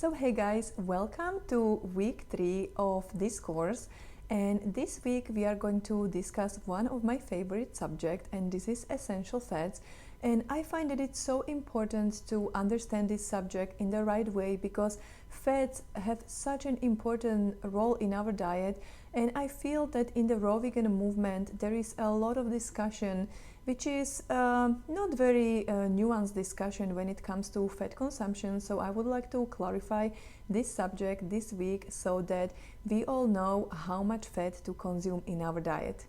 So hey guys, welcome to week 3 of this course, and this week we are going to discuss one of my favorite subjects, and this is essential fats. And I find that it's so important to understand this subject in the right way because fats have such an important role in our diet, and I feel that in the raw vegan movement there is a lot of discussion which is not very nuanced discussion when it comes to fat consumption. So I would like to clarify this subject this week so that we all know how much fat to consume in our diet.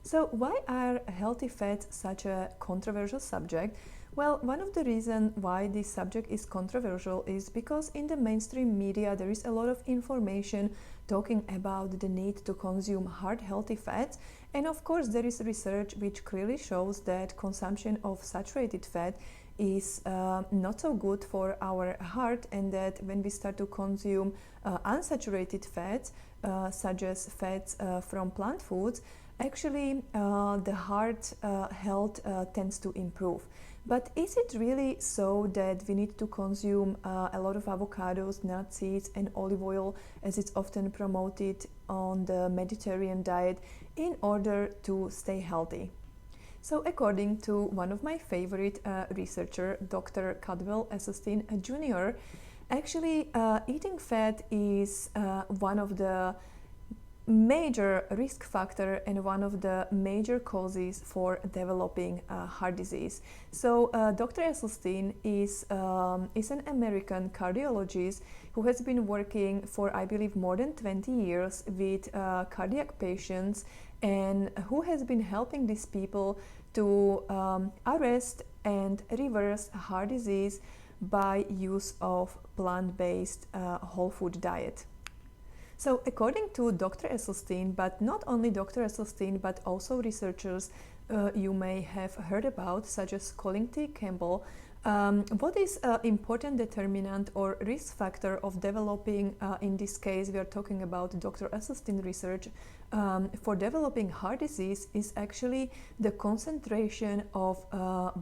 So why are healthy fats such a controversial subject? Well, one of the reasons why this subject is controversial is because in the mainstream media there is a lot of information talking about the need to consume heart healthy fats, and of course there is research which clearly shows that consumption of saturated fat is not so good for our heart, and that when we start to consume unsaturated fats such as fats from plant foods, actually the heart health tends to improve. But is it really so that we need to consume a lot of avocados, nuts, seeds and olive oil as it's often promoted on the Mediterranean diet in order to stay healthy? So according to one of my favorite researcher, Dr. Caldwell Esselstyn Jr., actually eating fat is one of the major risk factor and one of the major causes for developing heart disease. So Dr. Esselstyn is an American cardiologist who has been working for, I believe, more than 20 years with cardiac patients, and who has been helping these people to arrest and reverse heart disease by use of plant-based whole food diet. So according to Dr. Esselstyn, but not only Dr. Esselstyn, but also researchers you may have heard about, such as Colin T. Campbell, what is an important determinant or risk factor of developing, in this case we are talking about Dr. Esselstyn research, for developing heart disease is actually the concentration of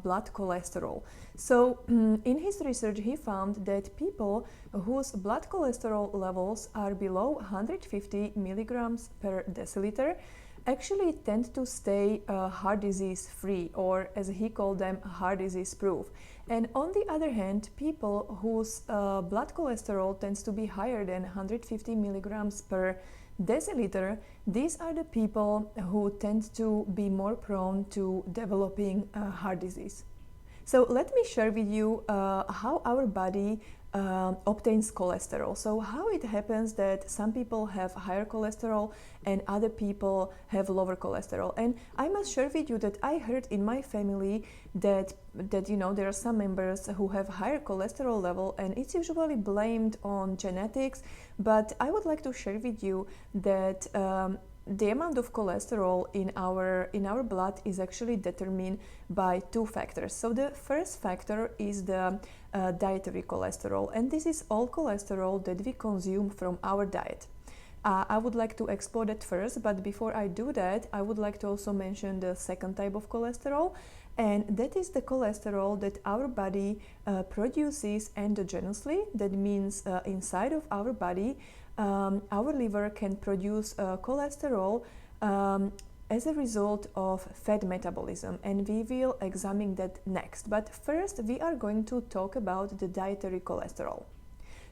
blood cholesterol. So in his research he found that people whose blood cholesterol levels are below 150 milligrams per deciliter actually tend to stay heart disease free, or as he called them, heart disease proof. And on the other hand, people whose blood cholesterol tends to be higher than 150 milligrams per deciliter, these are the people who tend to be more prone to developing heart disease. So let me share with you how our body obtains cholesterol. So how it happens that some people have higher cholesterol and other people have lower cholesterol. And I must share with you that I heard in my family that there are some members who have higher cholesterol level, and it's usually blamed on genetics. But I would like to share with you that the amount of cholesterol in our blood is actually determined by two factors. So the first factor is the dietary cholesterol, and this is all cholesterol that we consume from our diet. I would like to explore that first, but before I do that, I would like to also mention the second type of cholesterol, and that is the cholesterol that our body produces endogenously. That means inside of our body, our liver can produce cholesterol as a result of fat metabolism, and we will examine that next. But first we are going to talk about the dietary cholesterol.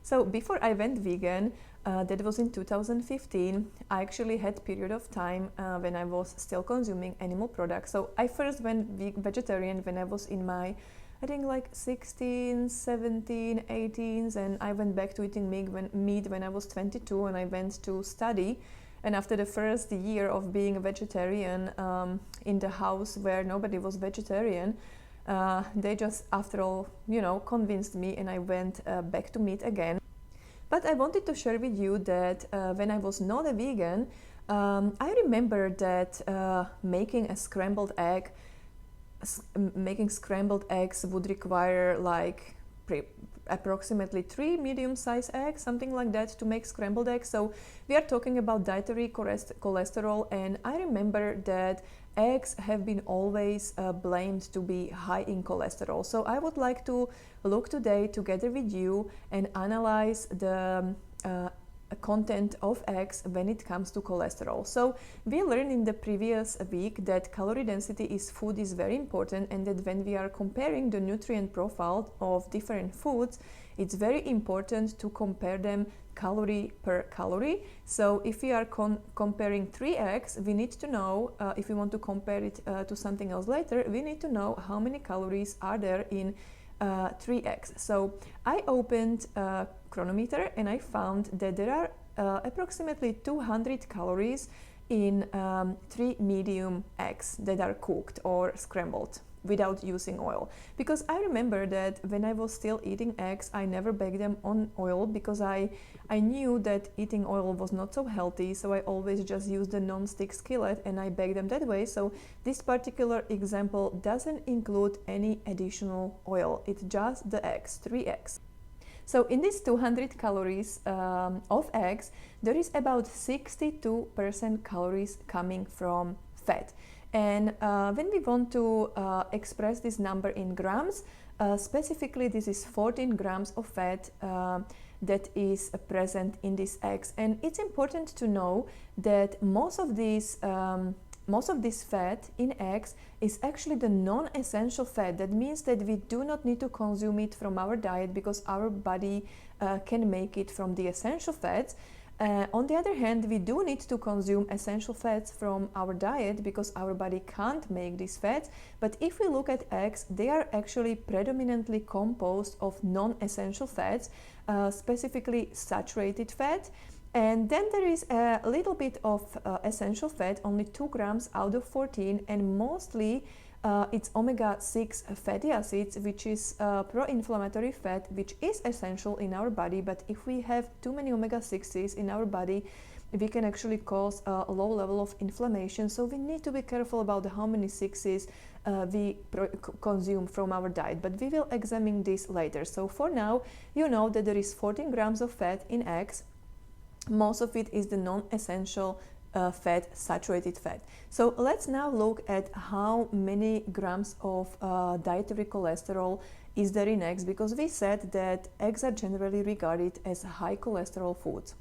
So before I went vegan, that was in 2015, I actually had a period of time when I was still consuming animal products. So I first went vegetarian when I was in my, I think, like 16, 17, 18s, and I went back to eating meat when I was 22, and I went to study. And after the first year of being a vegetarian in the house where nobody was vegetarian, they just, after all, convinced me, and I went back to meat again. But I wanted to share with you that when I was not a vegan, I remember that making scrambled eggs would require like approximately 3 medium-sized eggs, something like that, to make scrambled eggs. So we are talking about dietary cholesterol, and I remember that eggs have been always blamed to be high in cholesterol. So I would like to look today together with you and analyze the content of eggs when it comes to cholesterol. So we learned in the previous week that calorie density is food is very important, and that when we are comparing the nutrient profile of different foods, it's very important to compare them calorie per calorie. So if we are comparing 3 eggs, we need to know, if we want to compare it to something else later, we need to know how many calories are there in 3 eggs. So I opened a Cronometer and I found that there are approximately 200 calories in 3 medium eggs that are cooked or scrambled without using oil. Because I remember that when I was still eating eggs, I never baked them on oil because I knew that eating oil was not so healthy, so I always just used the non-stick skillet and I baked them that way. So this particular example doesn't include any additional oil, it's just the eggs, 3 eggs. So in these 200 calories of eggs, there is about 62% calories coming from fat. And when we want to express this number in grams, specifically this is 14 grams of fat that is present in these eggs. And it's important to know that most of this fat in eggs is actually the non-essential fat. That means that we do not need to consume it from our diet because our body can make it from the essential fats. On the other hand, we do need to consume essential fats from our diet because our body can't make these fats. But if we look at eggs, they are actually predominantly composed of non-essential fats, specifically saturated fat. And then there is a little bit of essential fat, only 2 grams out of 14, and mostly it's omega-6 fatty acids, which is pro-inflammatory fat, which is essential in our body. But if we have too many omega-6s in our body, we can actually cause a low level of inflammation. So we need to be careful about how many 6s we consume from our diet. But we will examine this later. So for now, you know that there is 14 grams of fat in eggs. Most of it is the non-essential fat, saturated fat. So let's now look at how many grams of dietary cholesterol is there in eggs, because we said that eggs are generally regarded as high cholesterol foods.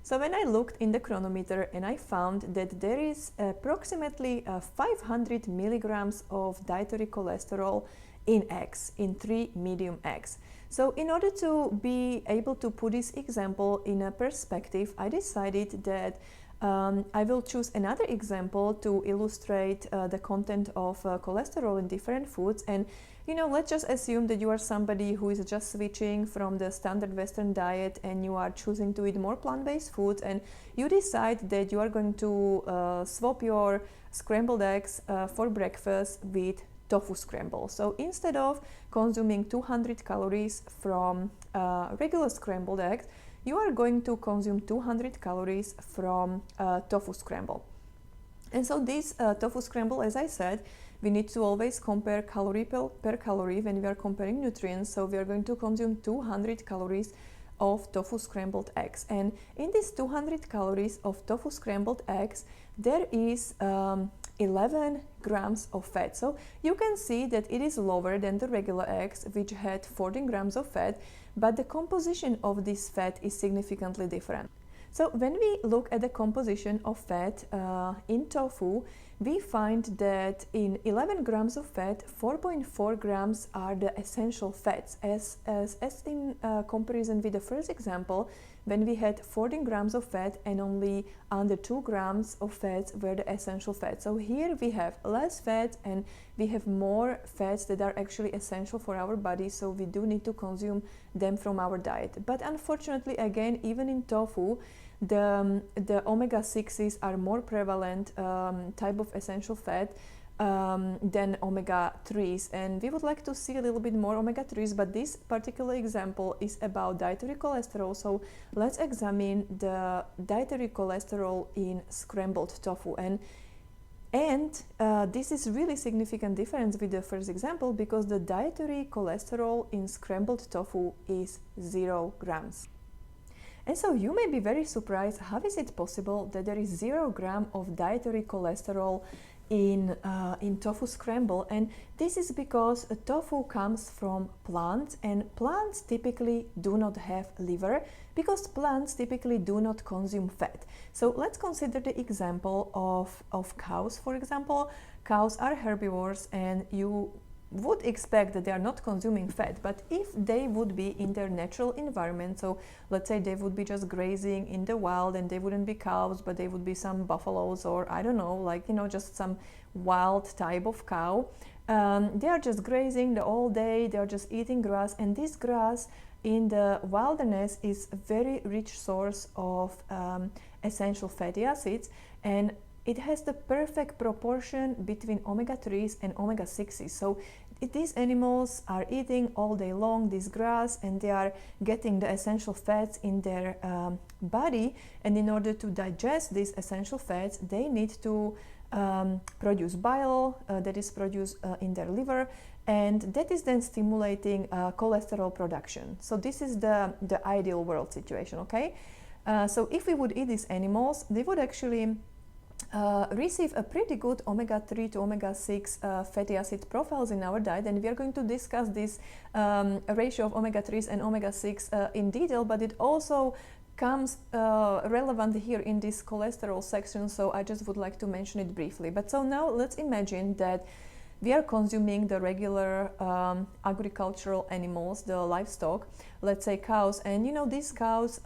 So when I looked in the Cronometer and I found that there is approximately 500 milligrams of dietary cholesterol in eggs, in 3 medium eggs. So in order to be able to put this example in a perspective, I decided that I will choose another example to illustrate the content of cholesterol in different foods. And let's just assume that you are somebody who is just switching from the standard Western diet and you are choosing to eat more plant-based foods, and you decide that you are going to swap your scrambled eggs for breakfast with tofu scramble. So instead of consuming 200 calories from regular scrambled eggs, you are going to consume 200 calories from tofu scramble. And so this tofu scramble, as I said, we need to always compare calorie per calorie when we are comparing nutrients. So we are going to consume 200 calories of tofu scrambled eggs. And in these 200 calories of tofu scrambled eggs, there is 11 grams of fat. So you can see that it is lower than the regular eggs, which had 14 grams of fat, but the composition of this fat is significantly different. So when we look at the composition of fat in tofu, we find that in 11 grams of fat, 4.4 grams are the essential fats, as in comparison with the first example, when we had 14 grams of fat and only under 2 grams of fats were the essential fats. So here we have less fat and we have more fats that are actually essential for our body, so we do need to consume them from our diet. But unfortunately, again, even in tofu, the omega-6s are more prevalent type of essential fat than omega-3s, and we would like to see a little bit more omega-3s, but this particular example is about dietary cholesterol. So let's examine the dietary cholesterol in scrambled tofu, and this is really significant difference with the first example, because the dietary cholesterol in scrambled tofu is 0 grams. And so you may be very surprised, how is it possible that there is 0 gram of dietary cholesterol in tofu scramble, and this is because tofu comes from plants, and plants typically do not have liver because plants typically do not consume fat. So let's consider the example of cows. For example, cows are herbivores, and you would expect that they are not consuming fat, but if they would be in their natural environment, so let's say they would be just grazing in the wild, and they wouldn't be cows, but they would be some buffaloes, or I don't know, like, you know, just some wild type of cow. They are just grazing the all day, they are just eating grass, and this grass in the wilderness is a very rich source of essential fatty acids, and it has the perfect proportion between omega-3s and omega-6s. So these animals are eating all day long this grass, and they are getting the essential fats in their body, and in order to digest these essential fats, they need to produce bile that is produced in their liver, and that is then stimulating cholesterol production. So this is the ideal world situation, okay? So if we would eat these animals, they would actually receive a pretty good omega-3 to omega-6 fatty acid profiles in our diet, and we are going to discuss this ratio of omega-3s and omega-6 in detail, but it also comes relevant here in this cholesterol section, so I just would like to mention it briefly. But so now let's imagine that we are consuming the regular agricultural animals, the livestock, let's say cows, and you know, these cows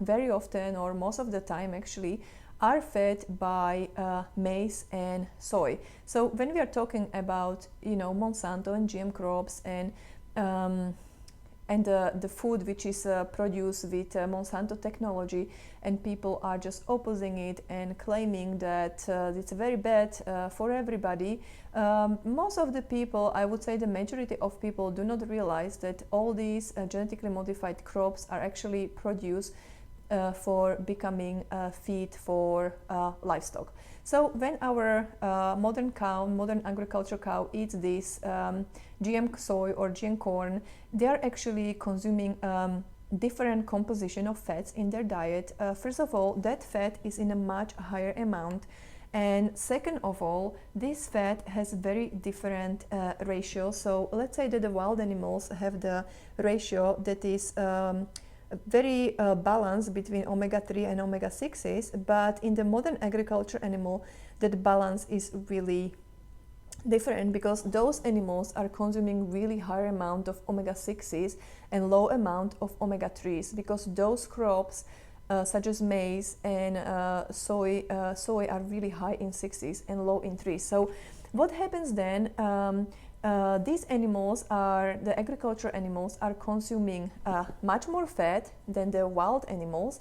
very often, or most of the time actually, are fed by maize and soy. So when we are talking about, you know, Monsanto and GM crops and the food which is produced with Monsanto technology, and people are just opposing it and claiming that it's very bad for everybody, most of the people, I would say the majority of people, do not realize that all these genetically modified crops are actually produced for becoming feed for livestock. So when our modern agricultural cow eats this GM soy or GM corn, they are actually consuming different composition of fats in their diet. First of all, that fat is in a much higher amount, and second of all, this fat has very different ratio. So let's say that the wild animals have the ratio that is very balance between omega-3 and omega-6s, but in the modern agriculture animal, that balance is really different, because those animals are consuming really high amount of omega-6s and low amount of omega-3s, because those crops such as maize and soy are really high in 6s and low in 3s. So what happens then? These animals the agricultural animals are consuming much more fat than the wild animals,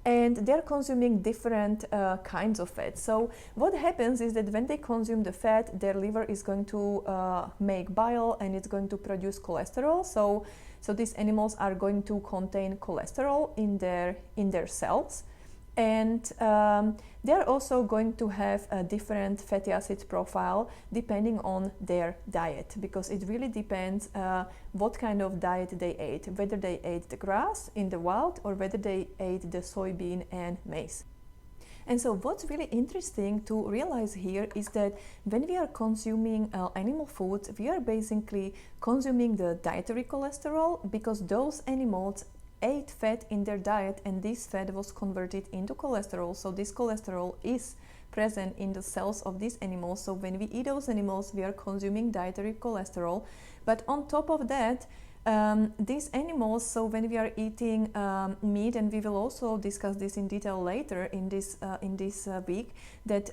and they're consuming different kinds of fat. So what happens is that when they consume the fat, their liver is going to make bile, and it's going to produce cholesterol. So these animals are going to contain cholesterol in their cells, and they're also going to have a different fatty acid profile depending on their diet, because it really depends what kind of diet they ate, whether they ate the grass in the wild or whether they ate the soybean and maize. And so what's really interesting to realize here is that when we are consuming animal foods, we are basically consuming the dietary cholesterol, because those animals ate fat in their diet, and this fat was converted into cholesterol. So this cholesterol is present in the cells of these animals. So when we eat those animals, we are consuming dietary cholesterol. But on top of that, these animals, so when we are eating meat, and we will also discuss this in detail later in this week, that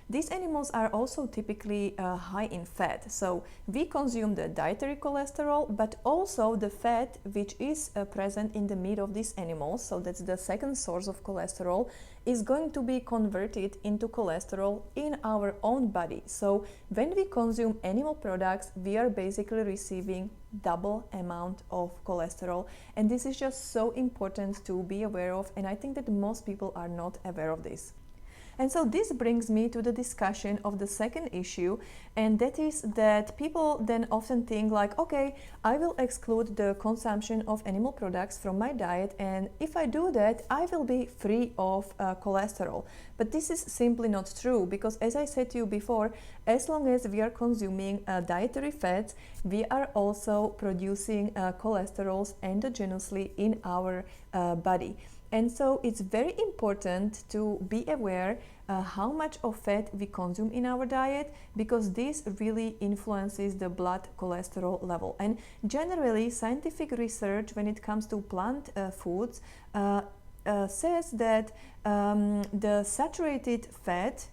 these animals are also typically high in fat. So we consume the dietary cholesterol, but also the fat which is present in the meat of these animals, so that's the second source of cholesterol, is going to be converted into cholesterol in our own body. So when we consume animal products, we are basically receiving double amount of cholesterol, and this is just so important to be aware of, and I think that most people are not aware of this. And so this brings me to the discussion of the second issue, and that is that people then often think like, okay, I will exclude the consumption of animal products from my diet, and if I do that, I will be free of cholesterol. But this is simply not true, because as I said to you before, as long as we are consuming dietary fats, we are also producing cholesterols endogenously in our body. And so it's very important to be aware how much of fat we consume in our diet, because this really influences the blood cholesterol level. And generally, scientific research when it comes to plant foods says that the saturated fat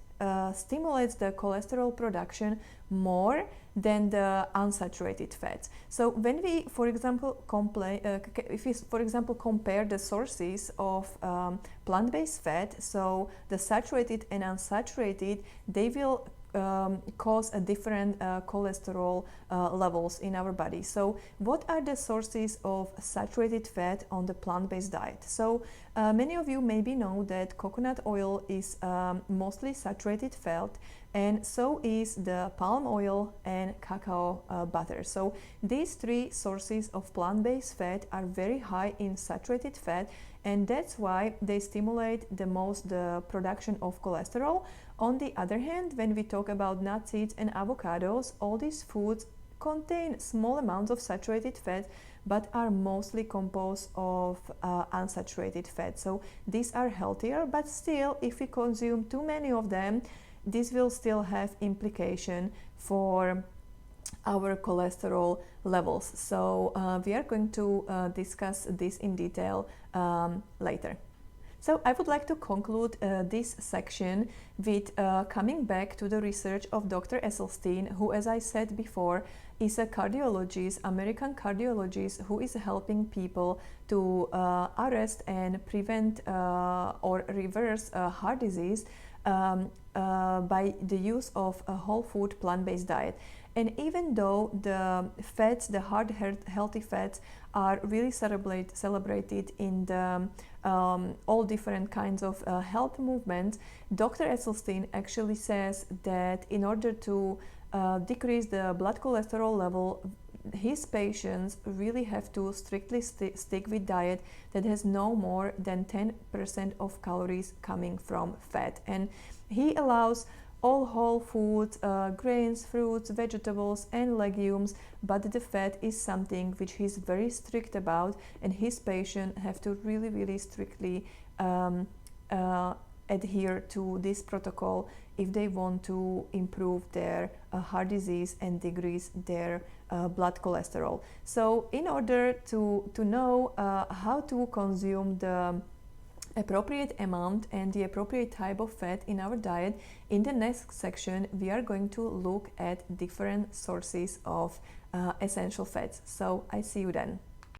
stimulates the cholesterol production more than the unsaturated fats. So when we, for example, if we, for example, compare the sources of plant-based fat, so the saturated and unsaturated, they will cause a different cholesterol levels in our body. So what are the sources of saturated fat on the plant-based diet? So many of you maybe know that coconut oil is mostly saturated fat, and so is the palm oil and cacao butter. So these three sources of plant-based fat are very high in saturated fat, and that's why they stimulate the most the production of cholesterol. On the other hand, when we talk about nuts, seeds and avocados, all these foods contain small amounts of saturated fat but are mostly composed of unsaturated fat. So these are healthier, but still, if we consume too many of them, this will still have implication for our cholesterol levels. So we are going to discuss this in detail later. So I would like to conclude this section with coming back to the research of Dr. Esselstyn, who, as I said before, is a cardiologist, American cardiologist, who is helping people to arrest and prevent or reverse heart disease by the use of a whole food plant-based diet. And even though the fats, the heart healthy fats, are really celebrated in the all different kinds of health movements, Dr. Esselstyn actually says that in order to decrease the blood cholesterol level, his patients really have to strictly stick with diet that has no more than 10% of calories coming from fat. And he allows all whole foods, grains, fruits, vegetables and legumes, but the fat is something which he's very strict about, and his patients have to really strictly adhere to this protocol if they want to improve their heart disease and decrease their blood cholesterol. So in order to know how to consume the appropriate amount and the appropriate type of fat in our diet, in the next section we are going to look at different sources of essential fats. So I see you then.